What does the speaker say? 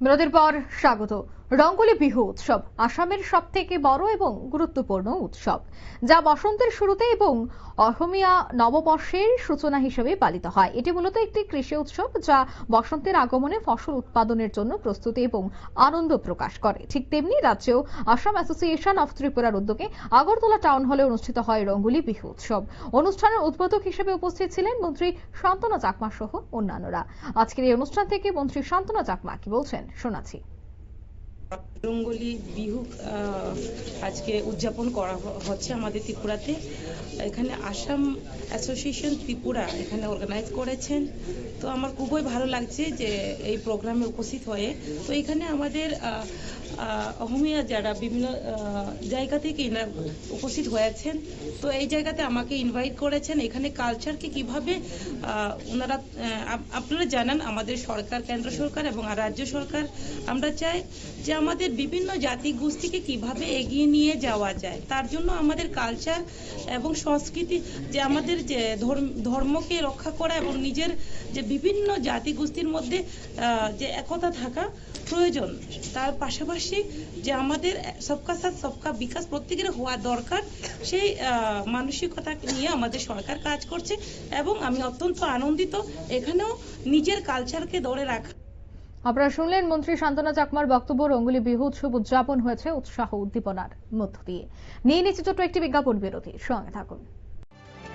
বিরতির পর স্বাগত। রঙ্গোলি বিহু উৎসব আসামের সবথেকে বড় এবং গুরুত্বপূর্ণ উৎসব, যা বসন্তের শুরুতে এবং অসমীয়া নববর্ষের সূচনা হিসেবে পালিত হয়। এটি মূলত একটি কৃষি উৎসব যা বসন্তের আগমনে ফসল উৎপাদনের জন্য প্রস্তুতি এবং আনন্দ প্রকাশ করে। ঠিক তেমনি রাজ্যেও আসাম অ্যাসোসিয়েশন অফ ত্রিপুরার উদ্যোগে আগরতলা টাউন হলে অনুষ্ঠিত হয় রঙ্গোলি বিহু উৎসব। অনুষ্ঠানের উদ্বোধক হিসেবে উপস্থিত ছিলেন মন্ত্রী শান্তনা চাকমা সহ অন্যান্যরা। আজকের এই অনুষ্ঠান থেকে মন্ত্রী শান্তনা চাকমা কি বলছেন শোনাচ্ছি। রঙ্গোলি বিহু আজকে উদযাপন করা হচ্ছে আমাদের ত্রিপুরাতে। এখানে আসাম অ্যাসোসিয়েশন ত্রিপুরা এখানে অর্গানাইজ করেছেন। তো আমার খুবই ভালো লাগছে যে এই প্রোগ্রামে উপস্থিত হয়ে। তো এখানে আমাদের অসমীয়া যারা বিভিন্ন জায়গা থেকে উপস্থিত হয়েছেন, তো এই জায়গাতে আমাকে ইনভাইট করেছেন। এখানে কালচারকে কিভাবে ওনারা, আপনারা জানান আমাদের সরকার, কেন্দ্র সরকার এবং রাজ্য সরকার, আমরা চাই যে আমাদের বিভিন্ন জাতি গোষ্ঠীকে কিভাবে এগিয়ে নিয়ে যাওয়া যায়। তার জন্য আমাদের কালচার এবং সংস্কৃতি, যে আমাদের যে ধর্মকে রক্ষা করা এবং নিজের যে বিভিন্ন জাতি গোষ্ঠীর মধ্যে যে একতা থাকা প্রয়োজন, তার পাশাপাশি যে আমাদের সবকা সাথ সবকা বিকাশ প্রত্যেকের হওয়া দরকার, সেই মানসিকতা নিয়ে আমাদের সরকার কাজ করছে। এবং আমি অত্যন্ত আনন্দিত এখানেও নিজের কালচারকে ধরে রাখা। আপনারা শুনলেন মন্ত্রী শান্তনা চাকমার বক্তব্য। রঙ্গোলি বিহু উৎসব উদযাপন হয়েছে উৎসাহ উদ্দীপনার মধ্য দিয়ে। নিয়ে নিচ্ছে ছোট্ট একটি বিজ্ঞাপন বিরতি, সঙ্গে থাকুন।